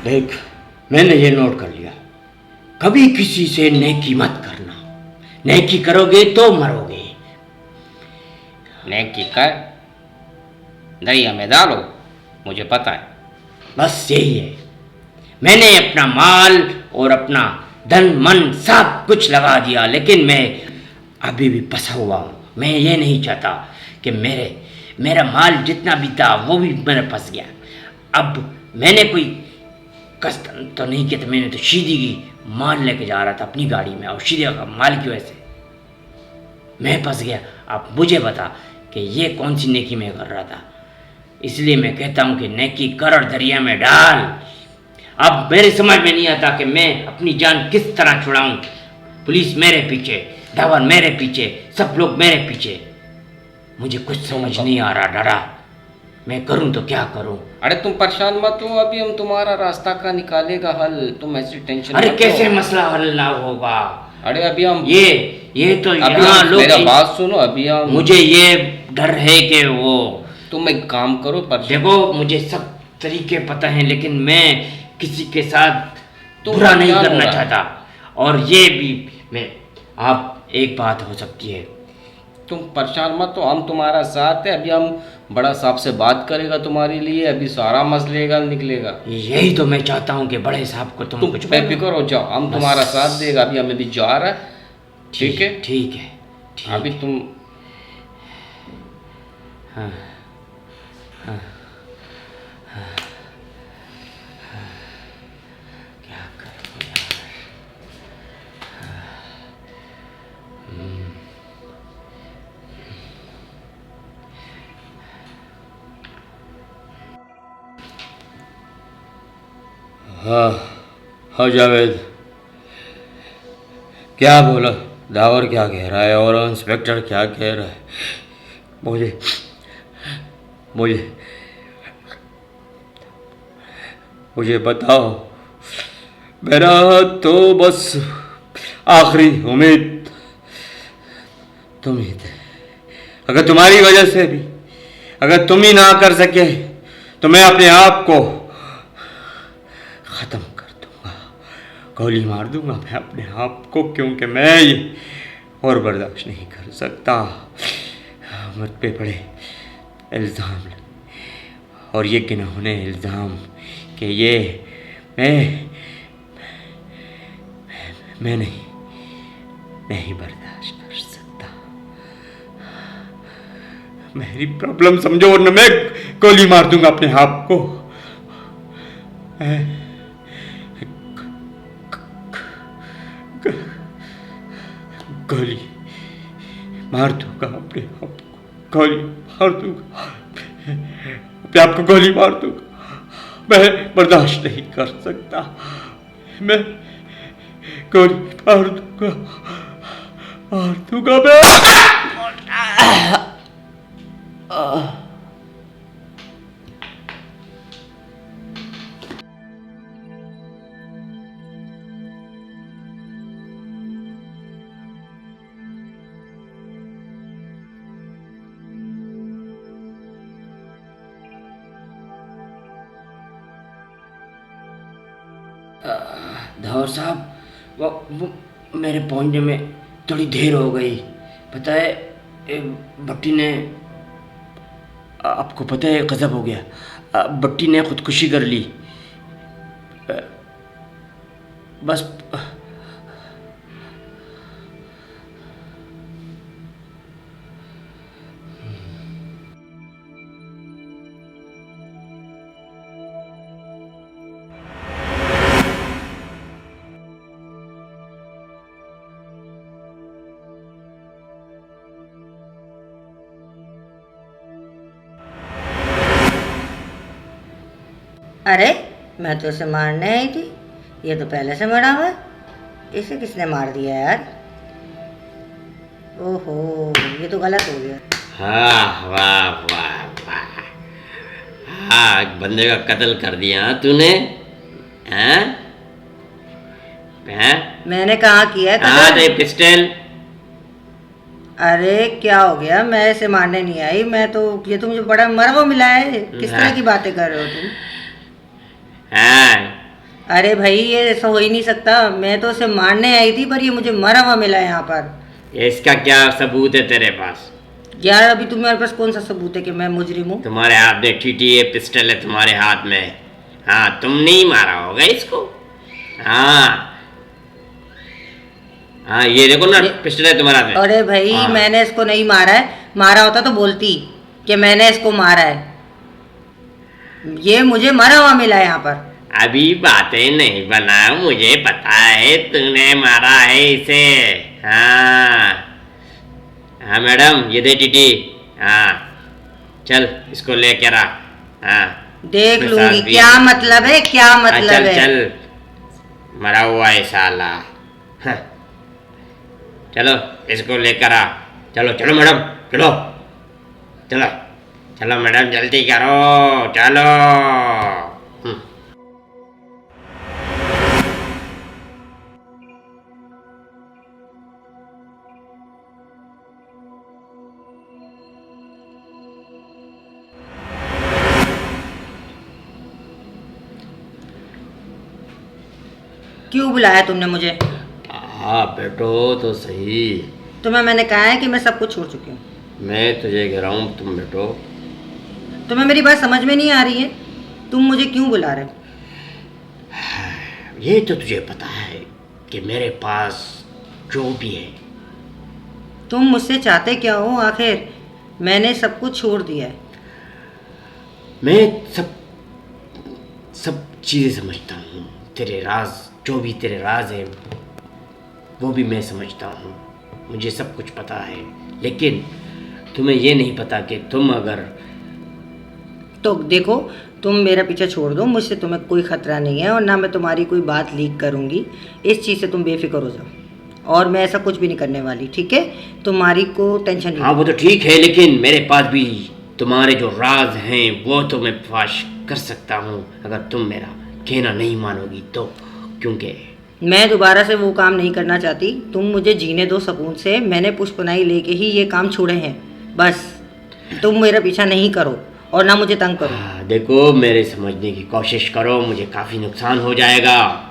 देख, मैंने ये नोट कर लिया, कभी किसी से नेकी मत करना। नेकी करोगे तो मरोगे। नेकी कर, दरिया में डालो, मुझे पता है। बस यही है। मैंने अपना माल और अपना धन मन सब कुछ लगा दिया, लेकिन मैं अभी भी फंसा हुआ हूँ। मैं ये नहीं चाहता कि मेरा माल जितना भी था वो भी मेरा फंस गया। अब मैंने कोई कष्ट तो नहीं किया था, मैंने तो सीधी की माल लेके जा रहा था अपनी गाड़ी में, और सीधे का माल की वजह से मैं फंस गया। अब मुझे बता कि ये कौन सी नेकी मैं कर रहा था। इसलिए मैं कहता हूँ कि नेकी कर और दरिया में डाल। अब मेरे समझ में नहीं आता कि मैं अपनी जान किस तरह छुड़ाऊं। पुलिस मेरे पीछे, धवन मेरे पीछे, सब लोग मेरे पीछे। मुझे कुछ समझ नहीं आ रहा दादा, मैं करूं तो क्या करूं। अरे तुम परेशान मत हो, अभी हम तुम्हारा रास्ता का निकालेगा हल, तुम ऐसी टेंशन अरे मत कैसे लो। मसला हल ना होगा। अरे अभी हम ये तो अभी यहाँ हम लोग मेरा बात सुनो, अभी हम मुझे ये डर है कि वो तुम एक काम करो पर देखो, मुझे सब तरीके पता हैं, लेकिन मैं किसी के साथ तुम बुरा नहीं क्या करना बोला? चाहता। और ये भी मैं आप एक बात हो सकती है। तुम परेशान मत हो, हम तुम्हारा साथ है। अभी हम बड़ा साहब से बात करेगा तुम्हारे लिए, अभी सारा मसले का निकलेगा। यही तो मैं चाहता हूँ कि बड़े साहब को तुम तुम कुछ बेफिक्र हो जाओ, हम बस। तुम्हारा साथ देगा। अभी हमें भी जा रहा है, ठीक है? ठीक है, ठीक अभी है। तुम हाँ, हाँ, क्या करूँ यार। हाँ हाँ जावेद, क्या बोला? दावर क्या कह रहा है और इंस्पेक्टर क्या कह रहा है? मुझे मुझे मुझे बताओ। मेरा तो बस आखिरी उम्मीद तुम ही थे। अगर तुम्हारी वजह से भी अगर तुम ही ना कर सके तो मैं अपने आप को ख़त्म कर दूंगा, गोली मार दूंगा मैं अपने आप को, क्योंकि मैं ये और बर्दाश्त नहीं कर सकता। मुझ पे बड़े इल्ज़ाम लगे और ये गिनौने इल्ज़ाम कि ये मैं नहीं बर्दाश्त कर सकता। मेरी प्रॉब्लम समझो वरना मैं गोली मार दूंगा अपने आप को। गोली मार दूंगा अपने आप को, गोली मार दूंगा अपने आप को, गोली मार दूंगा। मैं बर्दाश्त नहीं कर सकता, मैं गोली मार दूंगा मैं। धौर साहब, वो मेरे पहुंचने में थोड़ी देर हो गई। पता है भट्टी ने, आपको पता है गज़ब हो गया, भट्टी ने खुदकुशी कर ली। बस अरे मैं तो उसे मारने आई थी, ये तो पहले से मरा हुआ है। इसे किसने मार दिया यार? ओहो, ये तो गलत हो गया। हाँ, वाह वाह वाह, हाँ, एक बंदे का कत्ल कर दिया हाँ तूने, हैं? मैंने कहाँ किया है हाँ, कत्ल? पिस्टल। अरे क्या हो गया, मैं इसे मारने नहीं आई। मैं तो, ये तो मुझे बड़ा मरा वो मिला है। किस तरह की बातें कर रहे हो तुम? हाँ, अरे भाई ये ऐसा हो ही नहीं सकता, मैं तो उसे मारने आई थी पर ये मुझे मरा हुआ मिला यहाँ पर। इसका क्या सबूत है तेरे पास? यार अभी तुम्हारे पास कौन सा सबूत है कि मैं मुजरिम हूँ? तुम्हारे हाथ में टीटी है, पिस्टल है तुम्हारे हाथ में। हाँ, तुम नहीं मारा होगा इसको। हाँ हाँ, ये देखो ना, पिस्टल है तुम्हारे हाथ में। अरे भाई हाँ। मैंने इसको नहीं मारा है, मारा होता तो बोलती कि मैंने इसको मारा है। ये मुझे मरा हुआ मिला है यहाँ पर। अभी बातें नहीं बनाओ, मुझे पता है तूने मारा है इसे। हाँ हाँ मैडम, ये दे टीटी। हाँ चल इसको लेकर आ। हाँ देख इसमें लूंगी सांस भी क्या मतलब है, क्या हाँ, मतलब चल है। चल, मरा हुआ है साला। हाँ, चलो इसको लेकर आ। चलो चलो मैडम, चलो चलो चलो मैडम, जल्दी करो, चलो। क्यों बुलाया तुमने मुझे? हाँ बैठो तो सही। तुम्हें मैंने कहा है कि मैं सब कुछ छोड़ चुकी हूँ। मैं तुझे कह रहा हूँ तुम बैठो। तुम्हें मेरी बात समझ में नहीं आ रही है? तुम मुझे क्यों बुला रहे हो? ये तो तुझे पता है कि मेरे पास जो भी है। तुम मुझसे चाहते क्या हो आखिर? मैंने सब कुछ छोड़ दिया है। मैं सब सब चीज़ें समझता हूँ। तेरे राज, जो भी तेरे राज है वो भी मैं समझता हूँ। मुझे सब कुछ पता है, लेकिन तुम्हें ये नहीं पता कि तुम अगर तो देखो, तुम मेरा पीछा छोड़ दो, मुझसे तुम्हें कोई खतरा नहीं है और ना मैं तुम्हारी कोई बात लीक करूँगी। इस चीज़ से तुम बेफिक्र हो जाओ और मैं ऐसा कुछ भी नहीं करने वाली, ठीक है? तुम्हारी को टेंशन नहीं। हाँ वो तो ठीक है, लेकिन मेरे पास भी तुम्हारे जो राज हैं वो तो मैं फाश कर सकता हूँ अगर तुम मेरा कहना नहीं मानोगी तो। क्योंकि मैं दोबारा से वो काम नहीं करना चाहती। तुम मुझे जीने दो सुकून से। मैंने पुष्पनाई लेके ही ये काम छोड़े हैं, बस। तुम मेरा पीछा नहीं करो और ना मुझे तंग करो। देखो, मेरे समझने की कोशिश करो, मुझे काफ़ी नुकसान हो जाएगा।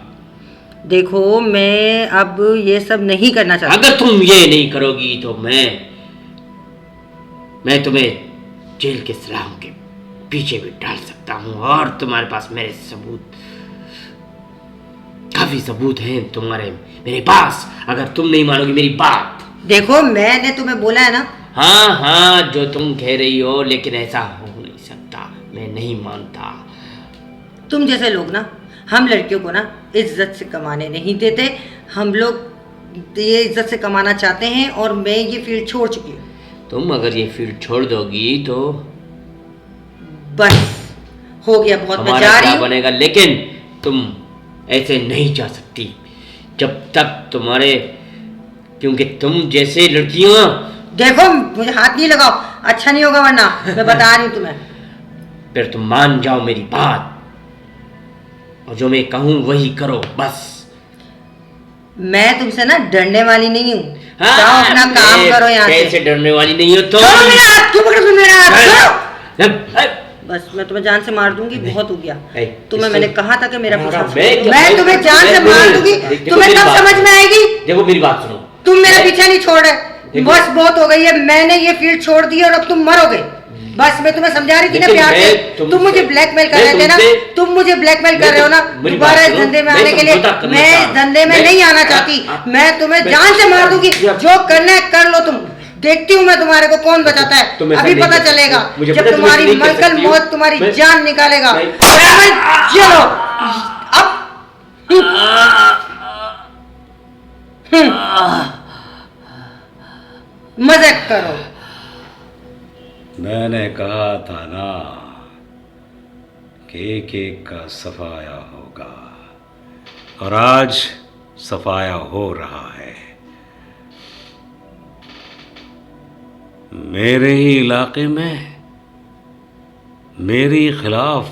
देखो मैं अब ये सब नहीं करना चाहती। अगर तुम ये नहीं करोगी तो मैं तुम्हें जेल के सलाम के पीछे भी डाल सकता हूँ और तुम्हारे पास मेरे सबूत, काफी सबूत हैं तुम्हारे मेरे पास, अगर तुम नहीं मानोगी मेरी बात। देखो मैंने तुम्हें बोला है ना। हाँ हाँ, जो तुम कह रही हो, लेकिन ऐसा हो नहीं सकता, मैं नहीं मानता। तुम जैसे लोग ना, हम लड़कियों को ना इज्जत से कमाने नहीं देते। हम लोग ये इज्जत से कमाना चाहते हैं और मैं ये फील्ड छोड़ चुकी हूँ। तुम अगर ये फील्ड छोड़ दोगी तो बस हो गया, बहुत। मैं हमारा जा क्या रही हूँ। बनेगा, लेकिन तुम ऐसे नहीं जा सकती जब तक तुम्हारे, क्योंकि तुम जैसे लड़कियां। देखो मुझे हाथ नहीं लगाओ, अच्छा नहीं होगा वरना। मैं बता रही हूँ तुम्हें। फिर तुम मान जाओ मेरी बात और जो मैं कहूँ वही करो, बस। मैं तुमसे ना डरने वाली नहीं हूँ। हाँ, जाओ अपना काम करो यहाँ कैसे से। डरने वाली नहीं हो तो? छोड़ो मेरा हाथ, क्यों पकड़े तुम मेरा हाथ? छोड़ो। बस मैं तुम्हें जान से मार दूंगी, बहुत हो गया। तुम्हें मैंने कहा था कि मेरा पीछा छोड़ो। मैं तुम्हें जान से मार दूंगी, तुम्हें तब समझ में आएगी। देखो मेरी बात सुनो, तुम मेरा पीछा नहीं छोड़ रहे, बस बहुत हो गई है। मैंने ये फील्ड छोड़ दी और अब तुम मरोगे। बस मैं तुम्हें समझा रही थी ना प्यार से। तुम मुझे ब्लैकमेल कर रहे थे ना, तुम मुझे ब्लैकमेल कर रहे हो ना दोबारा इस धंधे में आने के लिए। मैं इस धंधे में नहीं आना चाहती। मैं तुम्हें जान से मार दूंगी, जो करना है कर लो तुम। देखती हूँ मैं तुम्हारे को कौन बचाता है, अभी पता चलेगा जब तुम्हारी मलकल मौत तुम्हारी जान निकालेगा। चलो अब मजाक करो। मैंने कहा था ना कि एक एक का सफाया होगा, और आज सफाया हो रहा है। मेरे ही इलाके में मेरे खिलाफ,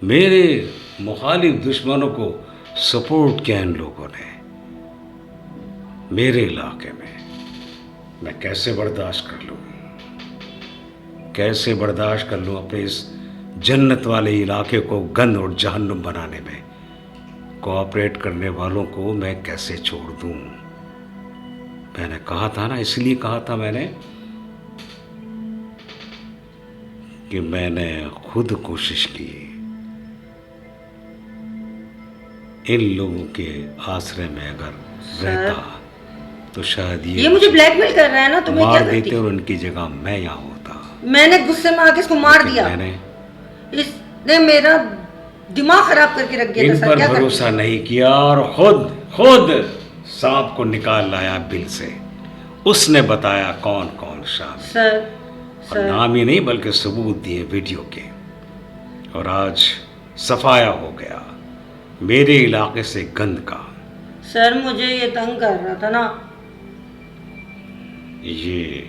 मेरे मुखालिफ दुश्मनों को सपोर्ट किया इन लोगों ने मेरे इलाके में। मैं कैसे बर्दाश्त कर लूँ, कैसे बर्दाश्त कर लूँ अपने इस जन्नत वाले इलाके को गंद और जहन्नुम बनाने में। कोऑपरेट करने वालों को मैं कैसे छोड़ दूं? मैंने कहा था ना, इसलिए कहा था मैंने कि मैंने खुद कोशिश की। इन लोगों के आश्रय में अगर रहता तो शायद ये मुझे ब्लैकमेल कर रहा है ना, तो मैं क्या मार करती? देते और उनकी जगह मैं यहाँ होता। मैंने गुस्से में आके इसको मार लेकिन दिया। मैंने इसने मेरा दिमाग खराब करके रख दिया इन था सर, पर क्या करती? भरोसा नहीं किया और खुद सांप को निकाल लाया बिल से। उसने बताया कौन कौन शामिल, सर और सर नाम ही नहीं बल्कि सबूत दिए वीडियो के। और आज सफाया हो गया मेरे इलाके से गंद का। सर मुझे ये तंग कर रहा था ना। ये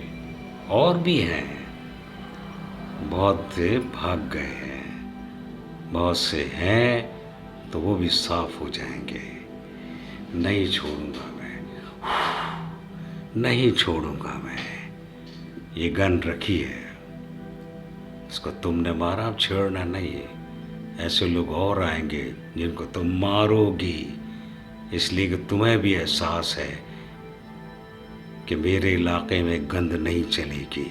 और भी हैं, बहुत से भाग गए हैं, बहुत से हैं तो वो भी साफ हो जाएंगे। नहीं छोड़ूंगा मैं, नहीं छोड़ूंगा मैं। ये गन रखी है, इसको तुमने मारा, अब छेड़ना नहीं है। ऐसे लोग और आएंगे जिनको तुम मारोगी, इसलिए कि तुम्हें भी एहसास है कि मेरे इलाके में गंद नहीं चलेगी।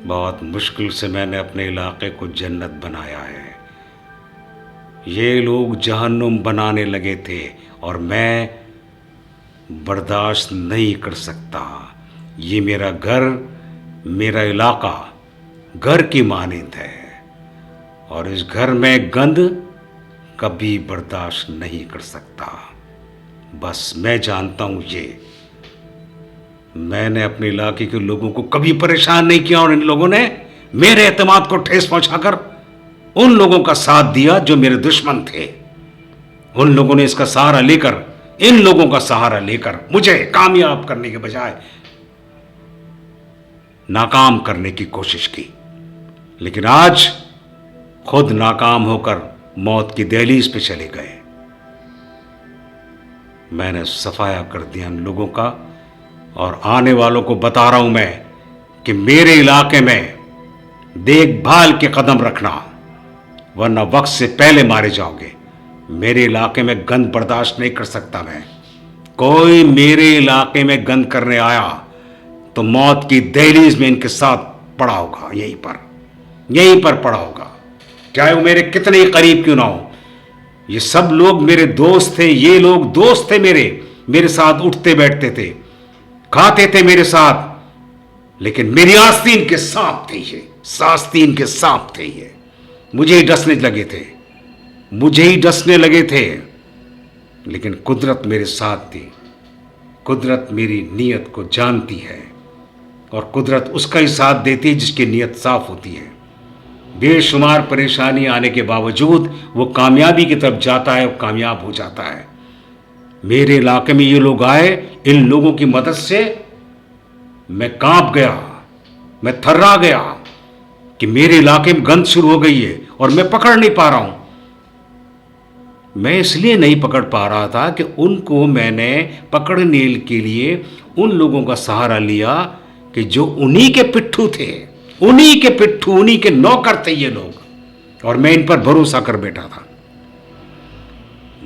बहुत मुश्किल से मैंने अपने इलाके को जन्नत बनाया है। ये लोग जहन्नुम बनाने लगे थे और मैं बर्दाश्त नहीं कर सकता। ये मेरा घर, मेरा इलाका घर की मानंद है और इस घर में गंद कभी बर्दाश्त नहीं कर सकता। बस मैं जानता हूं ये, मैंने अपने इलाके के लोगों को कभी परेशान नहीं किया और इन लोगों ने मेरे एतमाद को ठेस पहुंचाकर उन लोगों का साथ दिया जो मेरे दुश्मन थे। उन लोगों ने इसका सहारा लेकर, इन लोगों का सहारा लेकर मुझे कामयाब करने के बजाय नाकाम करने की कोशिश की। लेकिन आज खुद नाकाम होकर मौत की दहलीज पे चले गए। मैंने सफाया कर दिया इन लोगों का और आने वालों को बता रहा हूं मैं कि मेरे इलाके में देखभाल के कदम रखना, वरना वक्त से पहले मारे जाओगे। मेरे इलाके में गंद बर्दाश्त नहीं कर सकता मैं। कोई मेरे इलाके में गंद करने आया तो मौत की दहलीज में इनके साथ पड़ा होगा, यहीं पर पड़ा होगा, चाहे वो मेरे कितने ही करीब क्यों ना हो। ये सब लोग मेरे दोस्त थे, ये लोग दोस्त थे मेरे साथ उठते बैठते थे, खाते थे मेरे साथ, लेकिन मेरी आस्तीन के सांप थे ये, आस्तीन के सांप थे ये। मुझे ही डसने लगे थे, लेकिन कुदरत मेरे साथ थी। कुदरत मेरी नीयत को जानती है और कुदरत उसका ही साथ देती है जिसकी नीयत साफ होती है। बेशुमार परेशानी आने के बावजूद वो कामयाबी की तरफ जाता है और कामयाब हो जाता है। मेरे इलाके में ये लोग आए, इन लोगों की मदद से मैं कांप गया, मैं थर्रा गया कि मेरे इलाके में गंद शुरू हो गई है और मैं पकड़ नहीं पा रहा हूं। मैं इसलिए नहीं पकड़ पा रहा था कि उनको मैंने पकड़ने के लिए उन लोगों का सहारा लिया कि जो उन्हीं के पिट्ठू थे, उन्हीं के नौकर थे ये लोग, और मैं इन पर भरोसा कर बैठा था।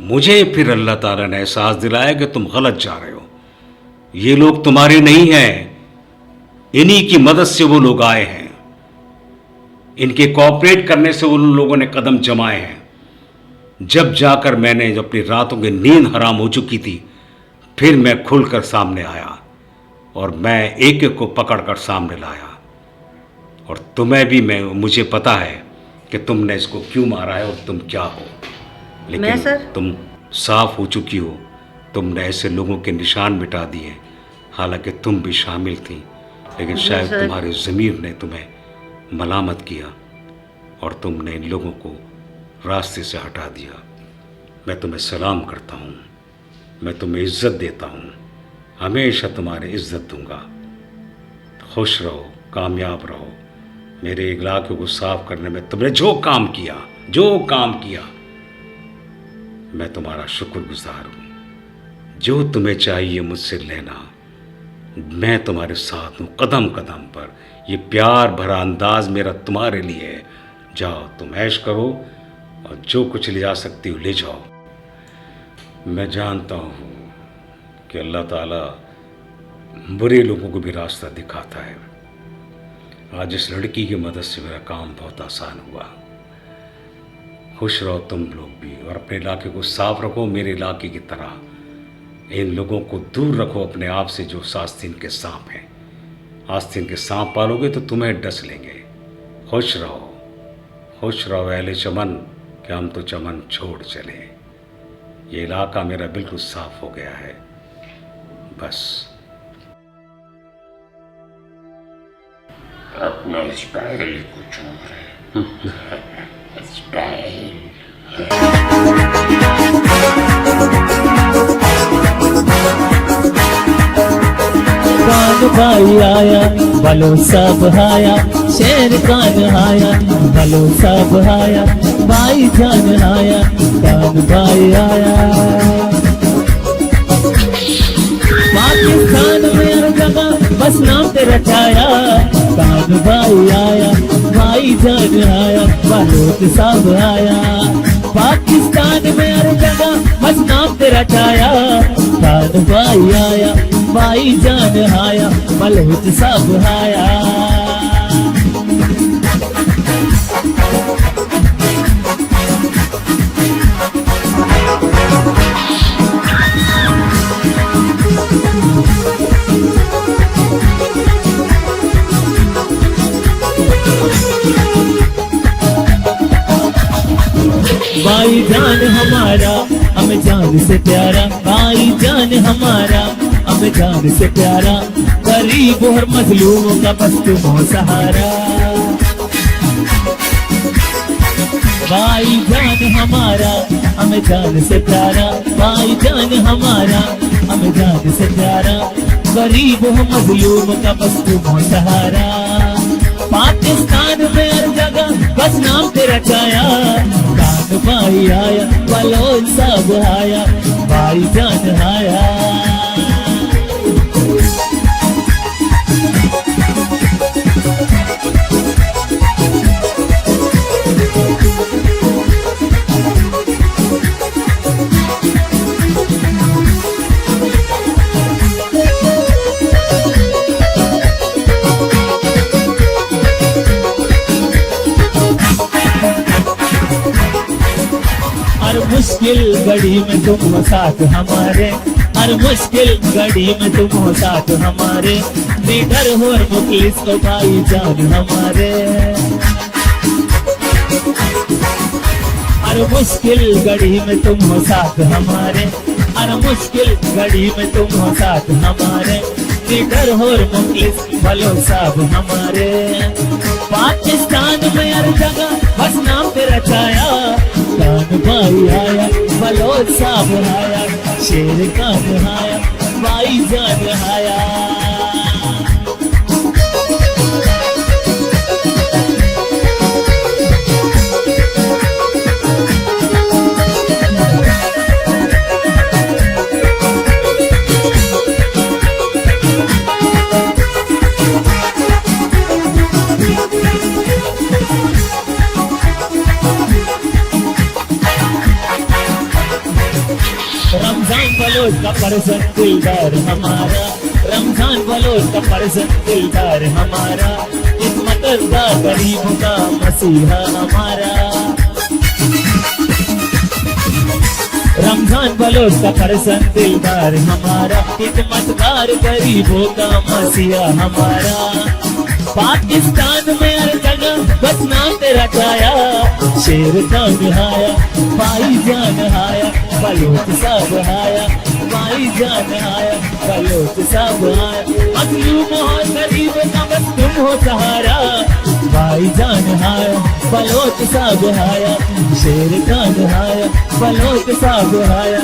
मुझे फिर अल्लाह ताला ने एहसास दिलाया कि तुम गलत जा रहे हो, ये लोग तुम्हारे नहीं हैं, इन्हीं की मदद से वो लोग आए हैं, इनके कोऑपरेट करने से उन लोगों ने कदम जमाए हैं। जब जाकर मैंने जब अपनी रातों की नींद हराम हो चुकी थी, फिर मैं खुलकर सामने आया और मैं एक एक को पकड़कर सामने लाया। और तुम्हें भी मुझे पता है कि तुमने इसको क्यों मारा है और तुम क्या हो, लेकिन तुम साफ हो चुकी हो। तुमने ऐसे लोगों के निशान मिटा दिए, हालांकि तुम भी शामिल थी, लेकिन शायद तुम्हारे ज़मीर ने तुम्हें मलामत किया और तुमने इन लोगों को रास्ते से हटा दिया। मैं तुम्हें सलाम करता हूँ, मैं तुम्हें इज़्ज़त देता हूँ, हमेशा तुम्हारी इज़्ज़त दूंगा। खुश रहो, कामयाब रहो। मेरे इलाके को साफ करने में तुमने जो काम किया, मैं तुम्हारा शुक्रगुजार हूँ। जो तुम्हें चाहिए मुझसे लेना, मैं तुम्हारे साथ हूँ कदम कदम पर। ये प्यार भरा अंदाज मेरा तुम्हारे लिए है। जाओ तुम ऐश करो और जो कुछ ले जा सकती हो ले जाओ। मैं जानता हूँ कि अल्लाह ताला बुरे लोगों को भी रास्ता दिखाता है। आज इस लड़की की मदद से मेरा काम बहुत आसान हुआ। खुश रहो तुम लोग भी, और अपने इलाके को साफ रखो मेरे इलाके की तरह। इन लोगों को दूर रखो अपने आप से जो आस्तीन के सांप हैं। आस्तीन के सांप पालोगे तो तुम्हें डस लेंगे। खुश रहो अहले चमन, कि हम तो चमन छोड़ चले। ये इलाका मेरा बिल्कुल साफ हो गया है। बस अपना स्टाइल कुछ और है। स्टाइल कान भाई आया भलो सब आया, शेर कान आया भलो सब आया, भाई जान आया कान भाई आया। पाकिस्तान में हर जगह बस नाम तेरा छाया, कान भाई आया भाई जान आया बलोच सब आया। पाकिस्तान में हर जगह बस नाम तेरा छाया, कान भाई आया भाई जान आया बलोच सब आया। भाई जान हमारा हमें जान से प्यारा, भाई जान हमारा हमें जान से प्यारा, गरीब और मजलूमों का बस तुम हो सहारा। भाई जान हमारा हमें जान से प्यारा, भाई जान हमारा हमें जान से प्यारा, गरीब और मजलूमों का बस तुम हो सहारा। पाकिस्तान में हर जगह बस नाम तेरा छाया, कान भाई आया बलोच सब आया, भाई जान आया। हर मुश्किल घड़ी में तुम हो साथ हमारे, हर मुश्किल घड़ी में तुम हो साथ हमारे, लीडर हो और मुखलिस तो भाई जान हमारे। हर मुश्किल घड़ी में तुम हो साथ हमारे, हर मुश्किल घड़ी में तुम हो साथ हमारे, लीडर हो और मुखलिस भलो सब हमारे। पाकिस्तान में हर जगह बस नाम तेरा छाया, कान भाई आया बलोच सब आया, शेर कान आया भाई जान आया। रमजान बलोच का परसन दिलदार हमारा, रमजान बलोच का परसन दिलदार हमारा, खिदमतगार गरीबों का मसीहा हमारा। रमजान बलोच का परसन दिलदार हमारा, खिदमतगार गरीबों का मसीहा हमारा। पाकिस्तान में हर जगह बस नाम तेरा छाया, शेर कान आया भाई जान आया बलोच सब आया, भाई जान आया बलोच सब आया। मजलूम और गरीब का बस तुम हो सहारा, भाई जान आया बलोच सब आया, शेर कान आया बलोच सब आया,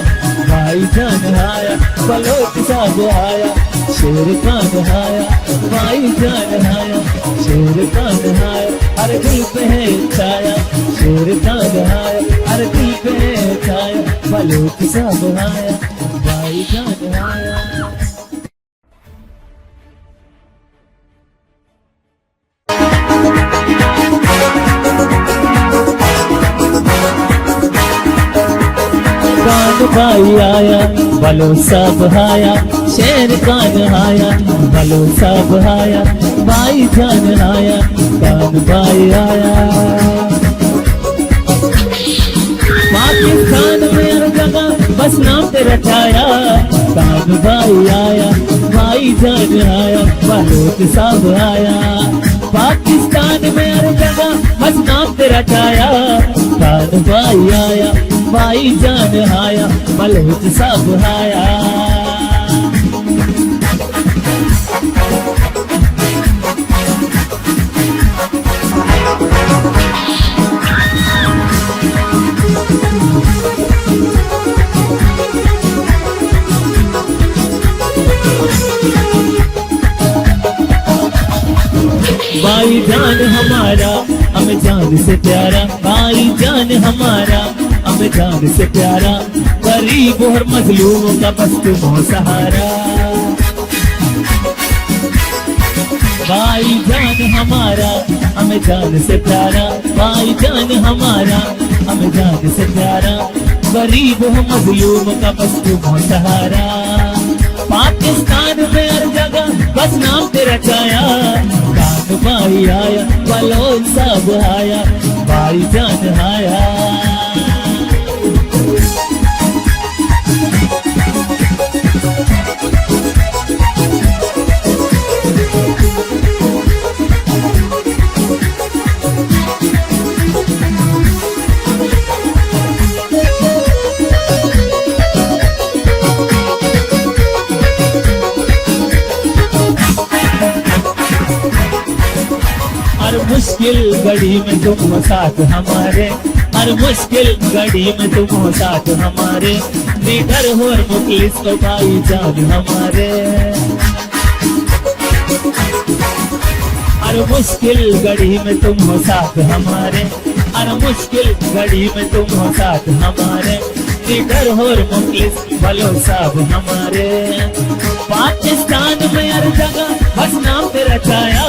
भाई जान आया बलोच सब आया, शेर कान आया भाई जान आया, शेर कान आया हर दिल पे है छाया, शेर कान आया हर दिल पे है छाया, बलोच सब आया भाई जान आया। कान भाई आया बलो सब आया, शेर कान आया बलो सब आया, भाई जान आया कान भाई आया। पाकिस्तान में हर जगह बस नाम तेरा छाया, कान भाई आया भाई जान आया बलोच सब आया। पाकिस्तान में हर जगह बस नाम तेरा छाया, कान भाई आया भाई जान आया बलोच सब आया। भाई जान हमारा हमें जान से प्यारा, भाई जान हमारा हमें जान से प्यारा, गरीब और मजलूमों का बस तुम हो सहारा। भाई जान हमारा हमें जान से प्यारा, भाई जान हमारा हमें जान से प्यारा, गरीब और मजलूमों का बस तुम हो सहारा। पाकिस्तान में हर जगह बस नाम तेरा छाया, कान भाई आया बलोच सब आया, भाई जान आया। हर मुश्किल घड़ी में तुम हो साथ हमारे, हर मुश्किल घड़ी में तुम हो साथ हमारे, लीडर हो और मुखलिस तो भाई जान हमारे। हर मुश्किल घड़ी में तुम हो साथ हमारे, हर मुश्किल घड़ी में तुम हो साथ हमारे, लीडर हो और मुखलिस भलो सब हमारे। पाकिस्तान में हर जगह बस नाम तेरा छाया,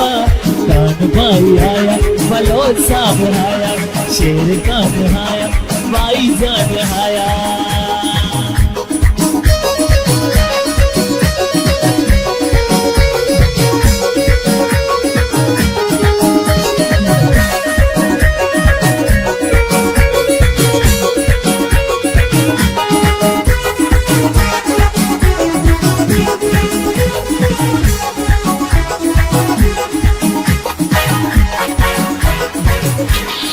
कान भाई आया बलोच सब आया, शेर कान आया भाई जान आया।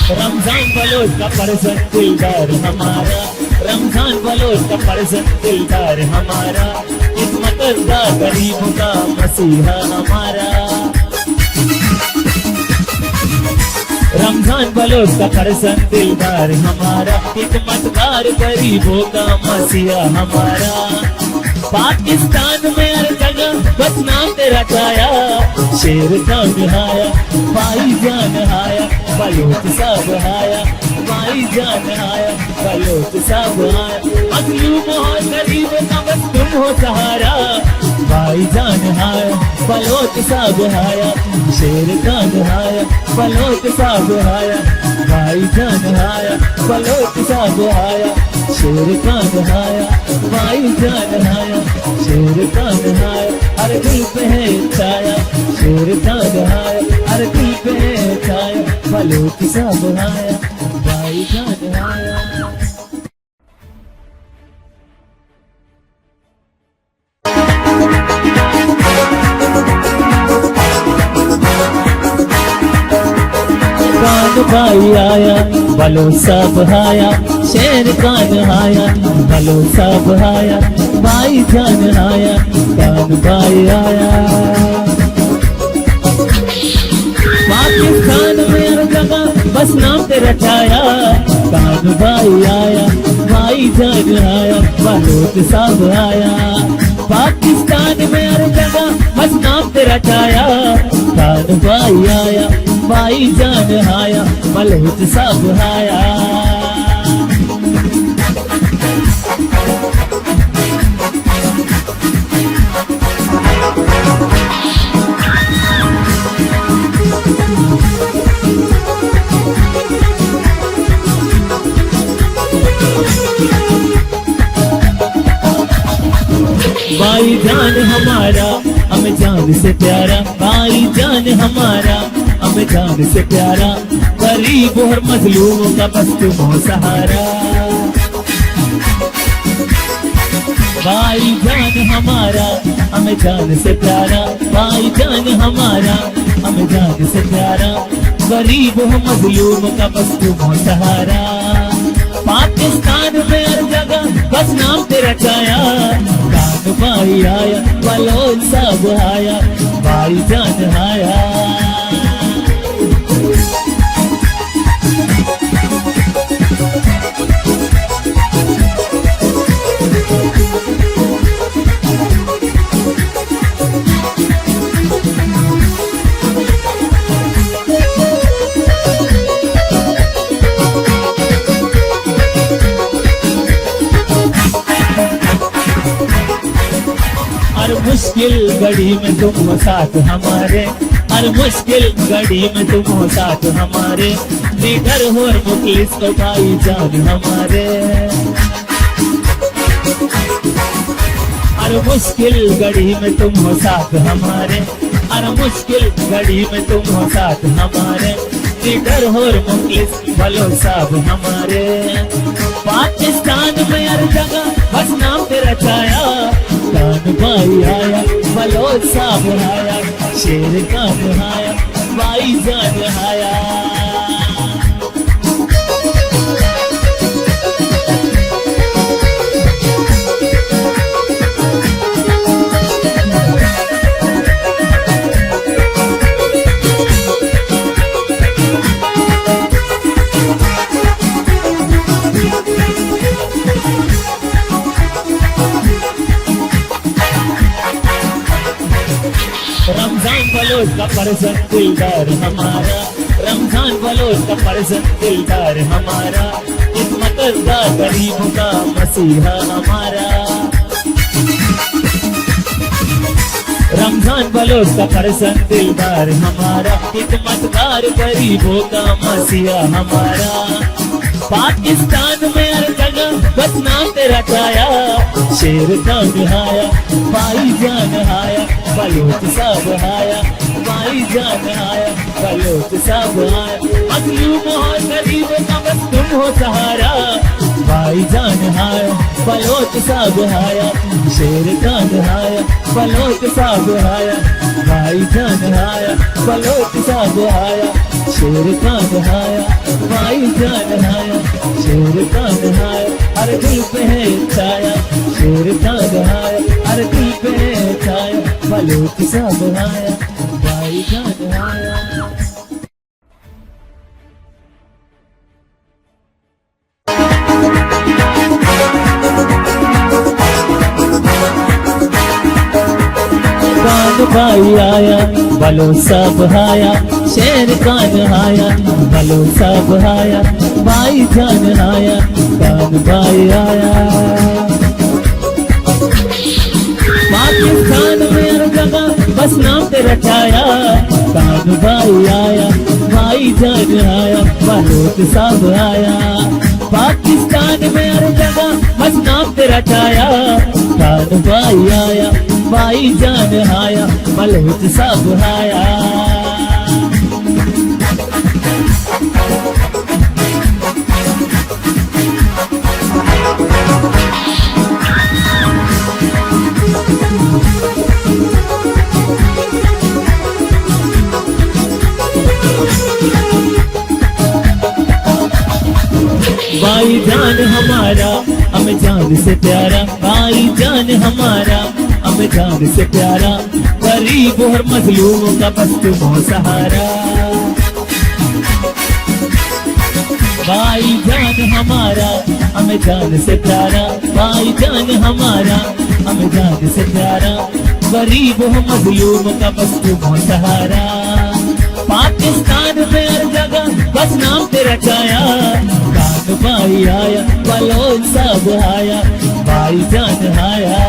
रमजान बलोच का परसन दिलदार हमारा, रमजान बलोच का परसन दिलदार हमारा, खिदमत का गरीबों का मसीहा हमारा। रमजान बलोच का परसन दिलदार हमारा, खिदमतगार गरीबों का मसीहा हमारा। पाकिस्तान में हर जगह बस नाम तेरा छाया, शेर कान आया भाई जान आया बलोच सब आया, भाई जान आया बलोच सब आया। मजलूम और गरीब का बस तुम हो सहारा, भाई जान आया बलोच सब आया, शेर कान आया बलोच सब आया, भाई जान आया बलोच सब आया, शेर कान आया भाई जान आया, शेर कान आया हर दिल पे है छाया, शेर कान आया हर दिल पे है छाया, बलोच सब आया भाई जान आया। कान भाई आया बलो सब आया, शेर कान आया बलो सब आया, भाई जान आया कान भाई आया। पाकिस्तान में हर जगह बस नाम तेरा छाया, कान भाई आया भाई जान आया बलोच सब आया। पाकिस्तान में हर जगह बस नाम तेरा छाया, कान भाई आया भाई जान आया बलोच सब आया। जान से प्यारा भाईजान हमारा, हमें जान से प्यारा, गरीब और मजलूमों का बस तुम हो सहारा। भाईजान हमारा, हमें जान से प्यारा, भाईजान हमारा, हमें जान से प्यारा, गरीब और मजलूमों का बस तुम हो सहारा। पाकिस्तान में हर जगह बस नाम तेरा छाया, कान भाई आया, बलोच सब आया, भाईजान आया। हर मुश्किल घड़ी में तुम हो साथ हमारे, हर मुश्किल घड़ी में तुम हो साथ हमारे, लीडर हो और मुखलिस को भाईजान हमारे। हर मुश्किल घड़ी में तुम हो साथ हमारे, हर मुश्किल घड़ी में तुम हो साथ हमारे, लीडर हो और मुखलिस भलो साहब हमारे। पाकिस्तान में हर जगह बस नाम तेरा छाया, कान भाई आया, बलोच साहब आया, शेर कान आया, भाईजान आया। रमजान बलोच का परसन दिलदार हमारा, रमजान बलोच का परसन दिलदार हमारा, खिदमतगार गरीबों का मसीहा हमारा। रमजान बलोच का परसन दिलदार हमारा, खिदमतगार गरीबों का मसीहा हमारा। पाकिस्तान में हर जगह बस नाम तेरा छाया, शेर खान आया, भाईजान आया, बलोच साहब आया, भाईजान आया, बलोच साहब आया। मजलूम और गरीबों का बस तुम हो सहारा, भाईजान आया, बलोच साहब आया, शेर खान आया, बलोच साहब आया, भाईजान आया, बलोच साहब आया, शेर खान आया, भाईजान आया, शेर खान आया। हर दिल पे है छाया, शेर खान आया, हर दिल पे है छाया, बलोच साहब आया, भाईजान आया। कान भाई आया, बलो सब आया, शेर कान आया, बलो सब आया, भाईजान आया, कान भाई आया। पाकिस्तान में हर जगह बस नाम तेरा छाया, कान भाई आया, भाईजान आया, बलोच सब आया। पाकिस्तान में हर जगह बस नाम तेरा छाया, कान भाई आया, भाईजान आया, बलोच सब आया। भाईजान हमारा, हमें जान से प्यारा, भाईजान हमारा, हमें जान से प्यारा, गरीब और मजलूमों का बस तुम हो सहारा। भाईजान हमारा, हमें जान से प्यारा, भाईजान हमारा, हमें जान से प्यारा, गरीब और मजलूमों का बस तुम हो सहारा। पाकिस्तान में हर जगह बस नाम तेरा छाया, कान भाई आया, बलोच सब आया, भाईजान आया।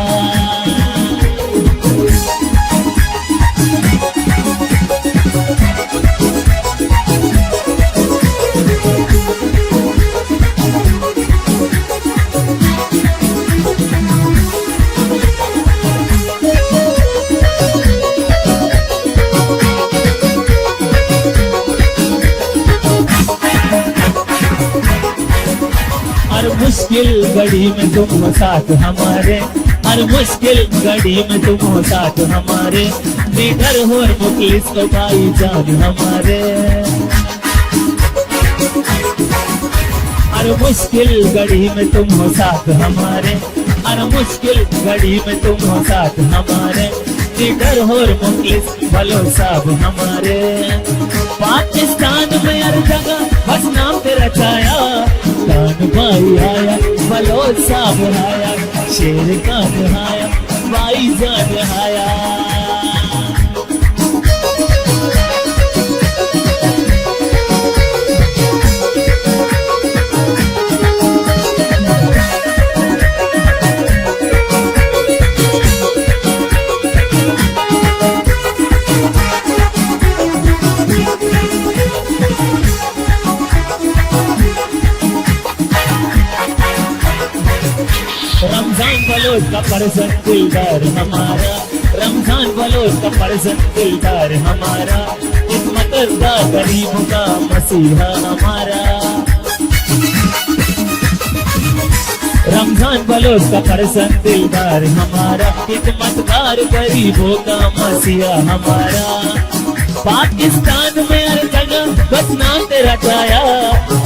मुश्किल घड़ी में तुम हो साथ हमारे, हर मुश्किल घड़ी में तुम हो साथ हमारे, निडर हो और मुखलिस को भाई जान हमारे। हर मुश्किल घड़ी में तुम हो साथ हमारे, हर मुश्किल घड़ी में तुम हो साथ हमारे, निडर हो और मुखलिस भलो साहब हमारे। पाकिस्तान में हर जगह बस नाम तेरा छाया, कान भाई आया बलोच साहब आया, शेर कान आया भाई जान आया। रमजान बलोच का परसन दिलदार हमारा, रमजान बलोच का परसन दिलदार हमारा, खिदमत का गरीबों का मसीहा हमारा। रमजान बलोच का परसन दिलदार हमारा, खिदमतगार गरीबों का मसीहा हमारा। पाकिस्तान में हर जगह बस नाम तेरा छाया,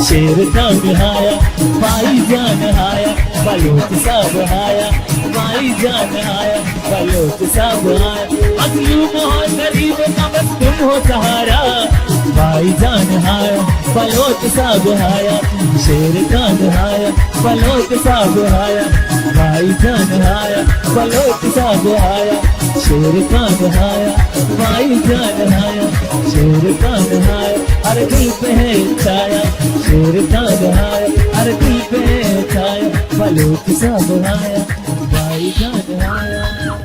शेर कान आया भाई जान आया, बलोच साहब आया भाई जान आया, बलोच साहब आया। मजलूम हो गरीब का बस तुम हो सहारा, भाई जान आया बलोच साहब आया, शेर कान आया बलोच साहब आया, भाई जान आया बलोच साहब आया, शेर कान आया भाई जान आया, शेर कान आया हर दिल पे है छाया, शेर कान आया हर दिल पे है छाया, बलोच साहब आया भाई जान